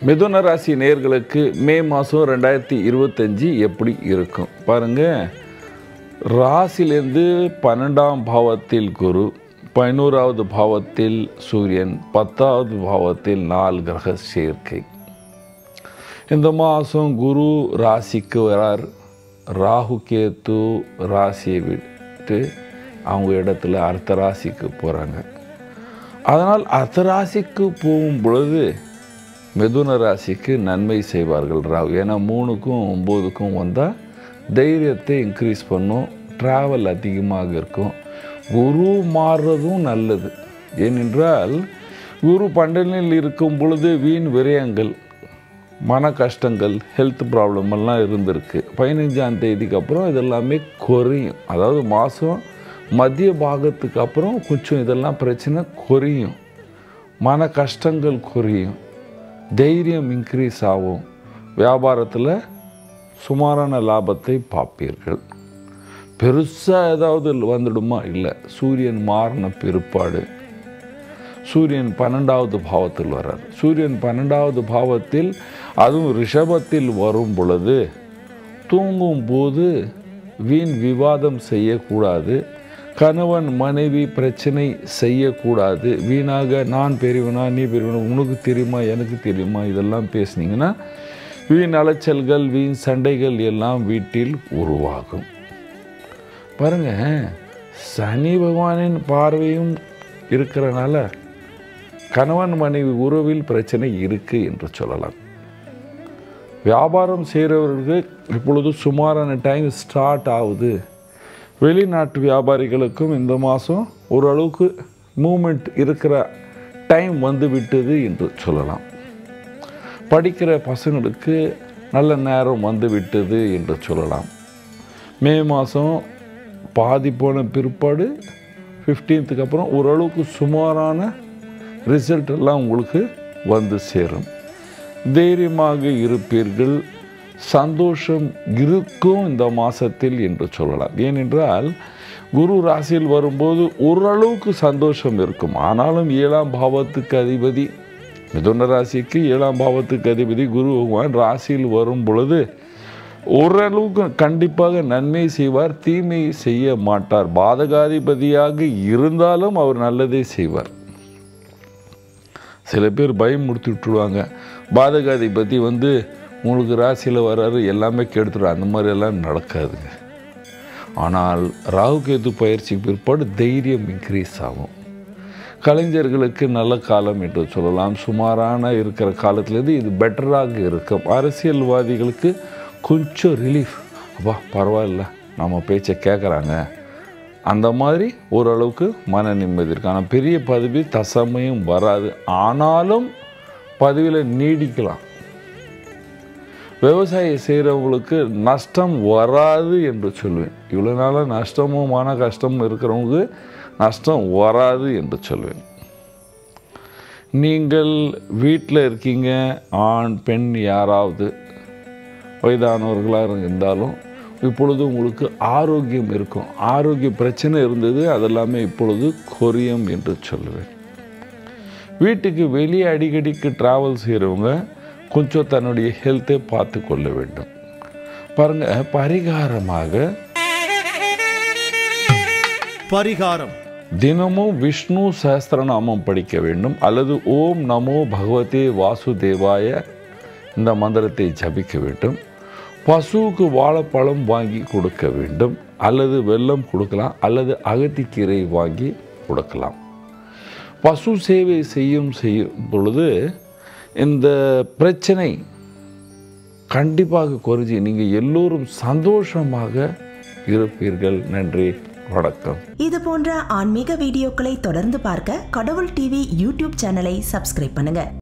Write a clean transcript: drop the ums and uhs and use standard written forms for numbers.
மிதுன ராசி நேயர்களுக்கு மே மாதம் 2025 எப்படி இருக்கும் பாருங்கள். ராசியிலேருந்து 12ஆம் பாவத்தில் குரு, 11வது பாவத்தில் சூரியன், 10வது பாவத்தில் 4 கிரக சேர்க்கை. இந்த மாதம் குரு ராசிக்கு வரார். ராகு கேத்து ராசியை விட்டு அவங்க இடத்துல அடுத்த ராசிக்கு போகிறாங்க. அதனால் அடுத்த ராசிக்கு போகும் பொழுது மிதுன ராசிக்கு நன்மை செய்வார்கள் ராகு. ஏன்னா 3க்கும் 9க்கும் வந்தால் தைரியத்தை இன்க்ரீஸ் பண்ணும், ட்ராவல் அதிகமாக இருக்கும். குரு மாறுறதும் நல்லது. ஏனென்றால் குரு பண்டனில் இருக்கும் பொழுது வீண் விரயங்கள், மன கஷ்டங்கள், ஹெல்த் ப்ராப்ளம் எல்லாம் இருந்திருக்கு. 15ஆம் தேதிக்கு அப்புறம் இதெல்லாமே குறையும். அதாவது மாதம் மத்திய பாகத்துக்கு அப்புறம் கொஞ்சம் இதெல்லாம் பிரச்சனை குறையும், மன கஷ்டங்கள் குறையும், தைரியம் இன்க்ரீஸ் ஆகும், வியாபாரத்தில் சுமாரான லாபத்தை பார்ப்பீர்கள். பெருசாக ஏதாவது வந்துடுமா? இல்லை. சூரியன் மாறின பிற்பாடு சூரியன் 12வது பாவத்தில் வர்றார். சூரியன் 12வது பாவத்தில் அதுவும் ரிஷபத்தில் வரும் பொழுது தூங்கும் போது வீண் விவாதம் செய்யக்கூடாது, கணவன் மனைவி பிரச்சனை செய்யக்கூடாது. வீணாக நான் பெரியவனா நீ பெரியவனா, உனக்கு தெரியுமா எனக்கு தெரியுமா, இதெல்லாம் பேசுனீங்கன்னா வீண் அலைச்சல்கள் வீண் சண்டைகள் எல்லாம் வீட்டில் உருவாகும். பாருங்க, சனி பகவானின் பார்வையும் இருக்கிறனால கணவன் மனைவி உறவில் பிரச்சனை இருக்கு என்று சொல்லலாம். வியாபாரம் செய்கிறவர்களுக்கு இப்பொழுது சுமாரான டைம் ஸ்டார்ட் ஆகுது. வெளிநாட்டு வியாபாரிகளுக்கும் இந்த மாதம் ஓரளவுக்கு மூமெண்ட் இருக்கிற டைம் வந்து விட்டது என்று சொல்லலாம். படிக்கிற பசங்களுக்கு நல்ல நேரம் வந்து விட்டது என்று சொல்லலாம். மே மாதம் பாதி போன பிற்பாடு 15க்கு அப்புறம் ஓரளவுக்கு சுமாரான ரிசல்ட் எல்லாம் உங்களுக்கு வந்து சேரும். தைரியமாக இருப்பீர்கள், சந்தோஷம் இருக்கும் இந்த மாதத்தில் என்று சொல்லலாம். ஏனென்றால் குரு ராசியில் வரும்போது ஓரளவுக்கு சந்தோஷம் இருக்கும். ஆனாலும் 7ஆம் பாவத்துக்கு அதிபதி, மிதுன ராசிக்கு 7ஆம் பாவத்துக்கு அதிபதி குரு பகவான் ராசியில் வரும் பொழுது ஓரளவுக்கு கண்டிப்பாக நன்மை செய்வார், தீமை செய்ய மாட்டார். பாதகாதிபதியாக இருந்தாலும் அவர் நல்லதே செய்வார். சில பேர் பயம் முடித்து விட்டுருவாங்க. பாதகாதிபதி உங்களுக்கு ராசியில் வர்றாரு எல்லாமே கெடுத்துடும், அந்த மாதிரி எல்லாம் நடக்காதுங்க. ஆனால் ராகு கேது பயிற்சி பிற்பாடு தைரியம் இன்க்ரீஸ் ஆகும். கலைஞர்களுக்கு நல்ல காலம் என்று சொல்லலாம். சுமாரான இருக்கிற காலத்துலேருந்து இது பெட்டராக இருக்கும். அரசியல்வாதிகளுக்கு கொஞ்சம் ரிலீஃப், அப்பா பரவாயில்ல நம்ம பேச்சை கேட்குறாங்க, அந்த மாதிரி ஓரளவுக்கு மன நிம்மதி இருக்கு. ஆனால் பெரிய பதவி தசமயம் வராது, ஆனாலும் பதவியில் நீடிக்கலாம். விவசாயம் செய்கிறவங்களுக்கு நஷ்டம் வராது என்று சொல்வேன். இவ்வளோ நாளாக நஷ்டமும் மன கஷ்டமும் இருக்கிறவங்களுக்கு நஷ்டம் வராது என்று சொல்வேன். நீங்கள் வீட்டில் இருக்கீங்க, ஆண் பெண் யாராவது வயதானவர்களாக இருந்தாலும் இப்பொழுது உங்களுக்கு ஆரோக்கியம் இருக்கும். ஆரோக்கிய பிரச்சனை இருந்தது, அதெல்லாமே இப்பொழுது குறையும் என்று சொல்லுவேன். வீட்டுக்கு வெளியே அடிக்கடிக்கு ட்ராவல் செய்கிறவங்க கொஞ்சம் தன்னுடைய ஹெல்த்தை பார்த்து கொள்ள வேண்டும். பாருங்கள், பரிகாரம் தினமும் விஷ்ணு சஹஸ்ரநாமம் படிக்க வேண்டும், அல்லது ஓம் நமோ பகவதே வாசுதேவாய இந்த மந்திரத்தை ஜபிக்க வேண்டும். பசுவுக்கு வாழைப்பழம் வாங்கி கொடுக்க வேண்டும், அல்லது வெல்லம் கொடுக்கலாம், அல்லது அகத்திக்கீரை வாங்கி கொடுக்கலாம். பசு சேவை செய்யும் பொழுது இந்த பிரச்சனை கண்டிப்பாக குறைஞ்சி நீங்கள் எல்லோரும் சந்தோஷமாக இருப்பீர்கள். நன்றி, வணக்கம். இது போன்ற ஆன்மீக வீடியோக்களை தொடர்ந்து பார்க்க கடவுள் டிவி யூடியூப் சேனலை சப்ஸ்கிரைப் பண்ணுங்க.